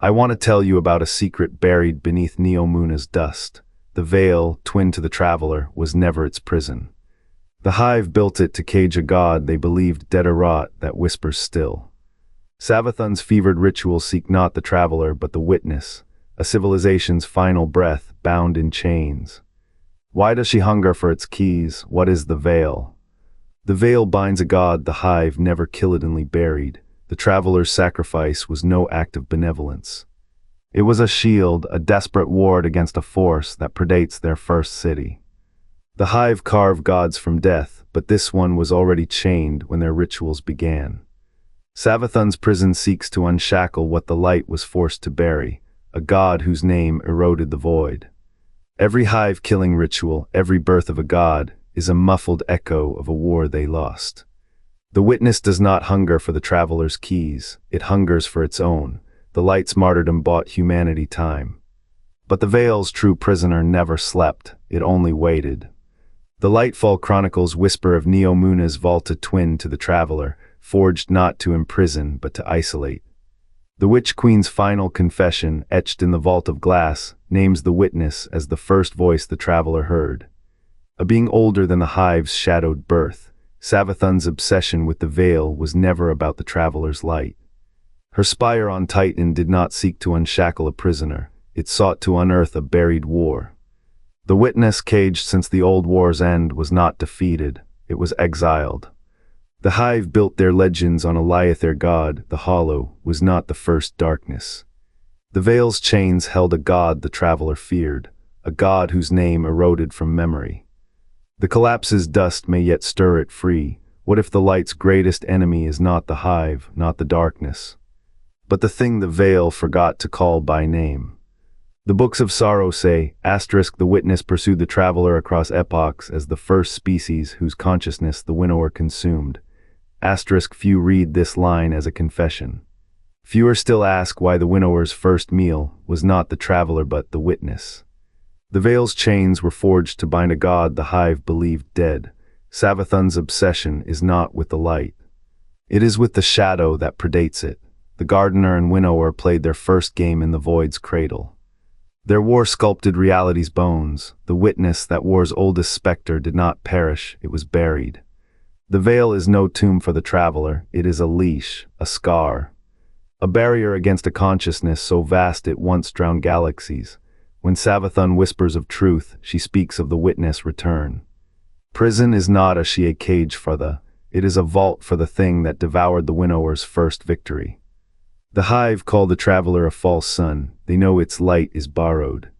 I want to tell you about a secret buried beneath Neomuna's dust. The veil, twin to the traveler, was never its prison. The Hive built it to cage a god they believed dead or rot that whispers still. Savathun's fevered rituals seek not the traveler but the witness, a civilization's final breath bound in chains. Why does she hunger for its keys? What is the veil? The veil binds a god the Hive never killedly buried. The traveler's sacrifice was no act of benevolence. It was a shield, a desperate ward against a force that predates their first city. The Hive carved gods from death, but this one was already chained when their rituals began. Savathun's prison seeks to unshackle what the light was forced to bury, a god whose name eroded the void. Every Hive-killing ritual, every birth of a god, is a muffled echo of a war they lost. The witness does not hunger for the traveler's keys, it hungers for its own. The light's martyrdom bought humanity time. But the veil's true prisoner never slept, it only waited. The Lightfall chronicles whisper of Neomuna's vaulted twin to the traveler, forged not to imprison but to isolate. The Witch Queen's final confession, etched in the vault of glass, names the witness as the first voice the traveler heard. A being older than the Hive's shadowed birth, Savathun's obsession with the veil was never about the traveler's light. Her spire on Titan did not seek to unshackle a prisoner, it sought to unearth a buried war. The witness, caged since the old war's end, was not defeated, it was exiled. The Hive built their legends on Eliath, their god, the Hollow, was not the first darkness. The veil's chains held a god the traveler feared, a god whose name eroded from memory. The collapse's dust may yet stir it free. What if the light's greatest enemy is not the Hive, not the darkness, but the thing the veil forgot to call by name? The books of sorrow say, the witness pursued the traveler across epochs as the first species whose consciousness the winnower consumed. Few read this line as a confession. Fewer still ask why the winnower's first meal was not the traveler but the witness. The veil's chains were forged to bind a god the Hive believed dead. Savathun's obsession is not with the light. It is with the shadow that predates it. The gardener and winnower played their first game in the void's cradle. Their war sculpted reality's bones. The witness, that war's oldest specter, did not perish, it was buried. The veil is no tomb for the traveler, it is a leash, a scar. A barrier against a consciousness so vast it once drowned galaxies. When Savathun whispers of truth, she speaks of the witness return. Prison is not a Shia cage for it is a vault for the thing that devoured the winnower's first victory. The Hive call the traveler a false sun, they know its light is borrowed.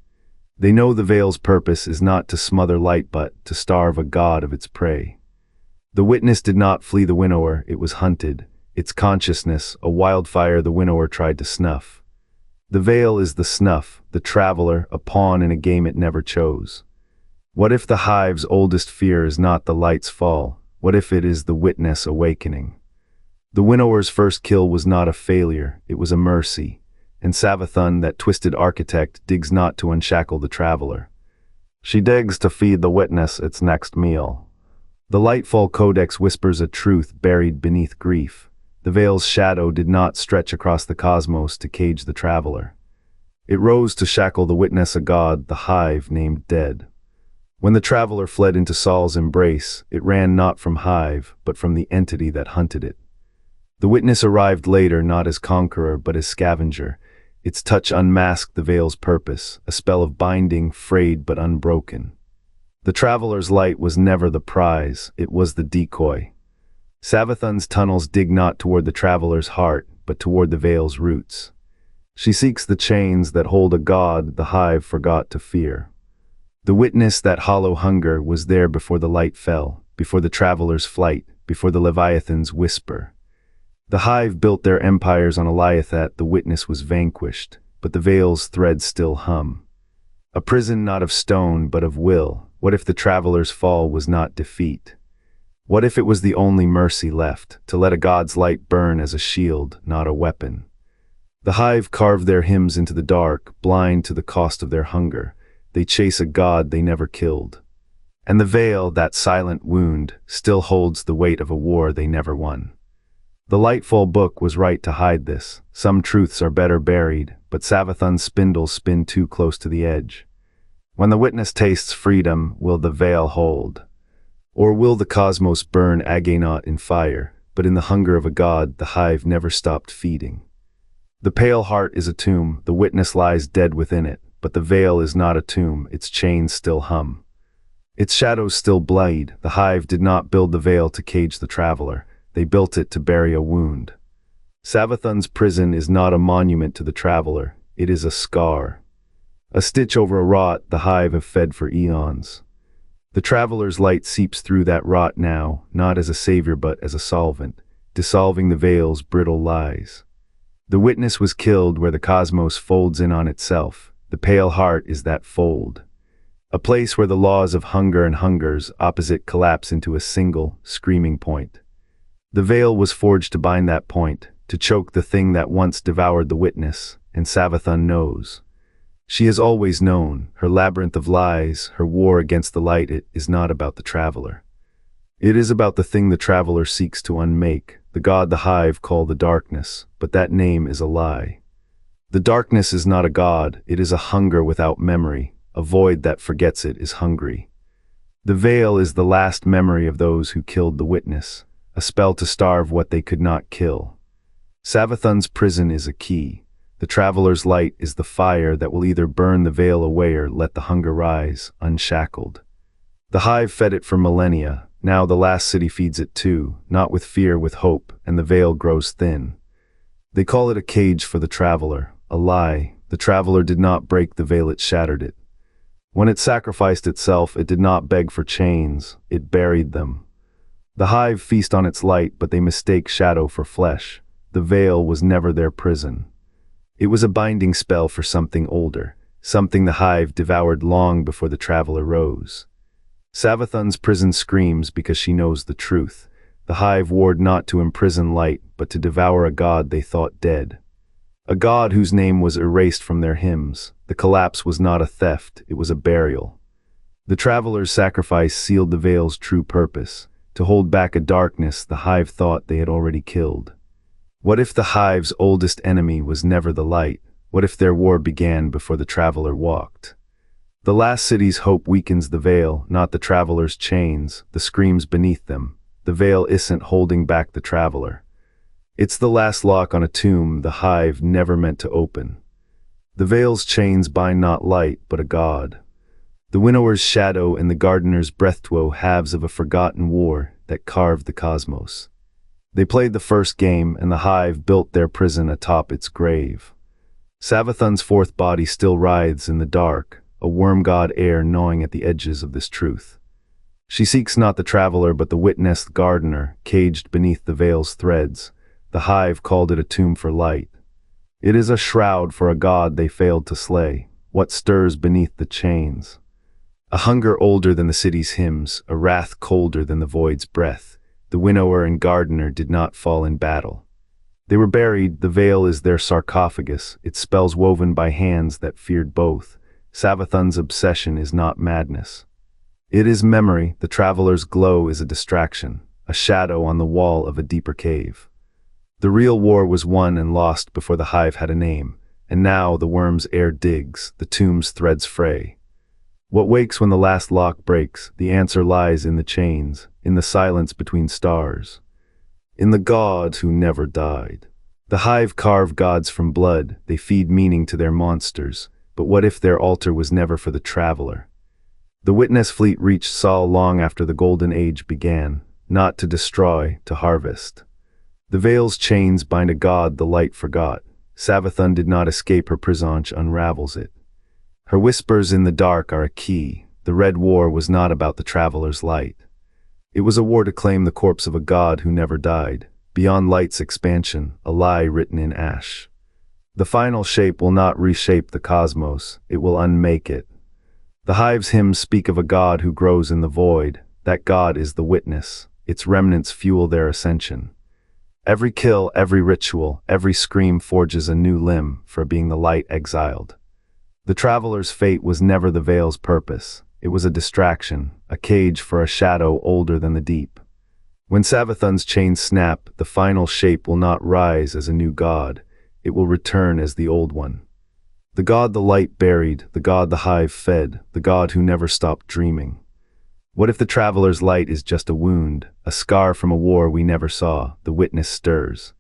They know the veil's purpose is not to smother light but to starve a god of its prey. The witness did not flee the winnower, it was hunted. Its consciousness, a wildfire the winnower tried to snuff. The veil is the snuff, the traveler, a pawn in a game it never chose. What if the Hive's oldest fear is not the light's fall? What if it is the witness awakening? The winnower's first kill was not a failure, it was a mercy. And Savathun, that twisted architect, digs not to unshackle the traveler. She digs to feed the witness its next meal. The Lightfall Codex whispers a truth buried beneath grief. The veil's shadow did not stretch across the cosmos to cage the traveler. It rose to shackle the witness, a god the Hive named dead. When the traveler fled into Saul's embrace, it ran not from Hive, but from the entity that hunted it. The witness arrived later not as conqueror but as scavenger. Its touch unmasked the veil's purpose, a spell of binding, frayed but unbroken. The traveler's light was never the prize, it was the decoy. Savathun's tunnels dig not toward the traveler's heart, but toward the veil's roots. She seeks the chains that hold a god the Hive forgot to fear. The witness, that hollow hunger, was there before the light fell, before the traveler's flight, before the Leviathan's whisper. The Hive built their empires on Eliathat, the witness was vanquished, but the veil's threads still hum. A prison not of stone but of will. What if the traveler's fall was not defeat? What if it was the only mercy left, to let a god's light burn as a shield, not a weapon? The Hive carved their hymns into the dark, blind to the cost of their hunger. They chase a god they never killed. And the veil, that silent wound, still holds the weight of a war they never won. The Lightfall book was right to hide this. Some truths are better buried, but Savathun's spindles spin too close to the edge. When the witness tastes freedom, will the veil hold? Or will the cosmos burn Aganaut in fire? But in the hunger of a god, the hive never stopped feeding. The pale heart is a tomb, the witness lies dead within it, but the veil is not a tomb, its chains still hum. Its shadows still bleed. The hive did not build the veil to cage the traveler, they built it to bury a wound. Savathun's prison is not a monument to the traveler, it is a scar. A stitch over a rot the hive have fed for eons. The traveler's light seeps through that rot now, not as a savior but as a solvent, dissolving the veil's brittle lies. The witness was killed where the cosmos folds in on itself. The pale heart is that fold. A place where the laws of hunger and hungers opposite collapse into a single, screaming point. The veil was forged to bind that point, to choke the thing that once devoured the witness, and Savathun knows. She has always known, her labyrinth of lies, her war against the light. It is not about the traveler. It is about the thing the traveler seeks to unmake, the god the hive call the darkness, but that name is a lie. The darkness is not a god, it is a hunger without memory, a void that forgets it is hungry. The veil is the last memory of those who killed the witness, a spell to starve what they could not kill. Savathun's prison is a key. The traveler's light is the fire that will either burn the veil away or let the hunger rise, unshackled. The hive fed it for millennia, now the last city feeds it too, not with fear, with hope, and the veil grows thin. They call it a cage for the traveler, a lie. The traveler did not break the veil, it shattered it. When it sacrificed itself, it did not beg for chains, it buried them. The hive feast on its light, but they mistake shadow for flesh. The veil was never their prison. It was a binding spell for something older, something the hive devoured long before the traveler rose. Savathun's prison screams because she knows the truth. The hive warred not to imprison light, but to devour a god they thought dead. A god whose name was erased from their hymns. The collapse was not a theft, it was a burial. The traveler's sacrifice sealed the veil's true purpose, to hold back a darkness the hive thought they had already killed. What if the hive's oldest enemy was never the light? What if their war began before the traveler walked? The last city's hope weakens the veil, not the traveler's chains, the screams beneath them. The veil isn't holding back the traveler. It's the last lock on a tomb the hive never meant to open. The veil's chains bind not light, but a god. The winnower's shadow and the gardener's breath, halves of a forgotten war that carved the cosmos. They played the first game, and the hive built their prison atop its grave. Savathun's fourth body still writhes in the dark, a worm-god air gnawing at the edges of this truth. She seeks not the traveler but the witnessed gardener, caged beneath the veil's threads. The hive called it a tomb for light. It is a shroud for a god they failed to slay. What stirs beneath the chains? A hunger older than the city's hymns, a wrath colder than the void's breath. The winnower and gardener did not fall in battle. They were buried, the veil is their sarcophagus, its spells woven by hands that feared both. Savathun's obsession is not madness. It is memory. The traveler's glow is a distraction, a shadow on the wall of a deeper cave. The real war was won and lost before the hive had a name, and now the worm's air digs, the tomb's threads fray. What wakes when the last lock breaks? The answer lies in the chains, in the silence between stars, in the god who never died. The hive carve gods from blood, they feed meaning to their monsters, but what if their altar was never for the traveler? The witness fleet reached Sol long after the golden age began, not to destroy, to harvest. The veil's chains bind a god the light forgot. Savathun did not escape her prison, unravels it. Her whispers in the dark are a key. The Red War was not about the traveler's light. It was a war to claim the corpse of a god who never died. Beyond light's expansion, a lie written in ash. The final shape will not reshape the cosmos, it will unmake it. The hive's hymns speak of a god who grows in the void. That god is the witness. Its remnants fuel their ascension. Every kill, every ritual, every scream forges a new limb for being the light exiled. The traveler's fate was never the veil's purpose. It was a distraction, a cage for a shadow older than the deep. When Savathun's chains snap, the final shape will not rise as a new god. It will return as the old one. The god the light buried, the god the hive fed, the god who never stopped dreaming. What if the traveler's light is just a wound, a scar from a war we never saw? The witness stirs.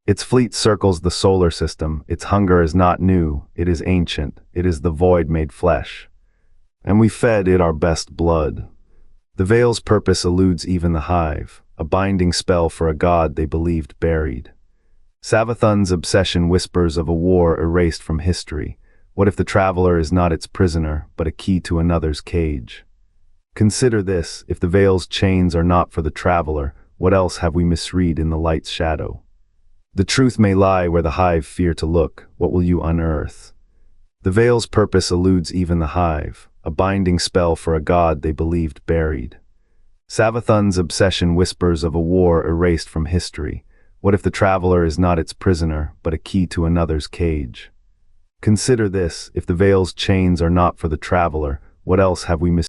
Its fleet circles the solar system. Its hunger is not new, it is ancient. It is the void made flesh. And we fed it our best blood. The veil's purpose eludes even the hive, a binding spell for a god they believed buried. Savathun's obsession whispers of a war erased from history. What if the traveler is not its prisoner, but a key to another's cage? Consider this: if the veil's chains are not for the traveler, what else have we misread in the light's shadow? The truth may lie where the hive fear to look. What will you unearth? The veil's purpose eludes even the hive, a binding spell for a god they believed buried. Savathun's obsession whispers of a war erased from history. What if the traveler is not its prisoner, but a key to another's cage? Consider this: if the veil's chains are not for the traveler, what else have we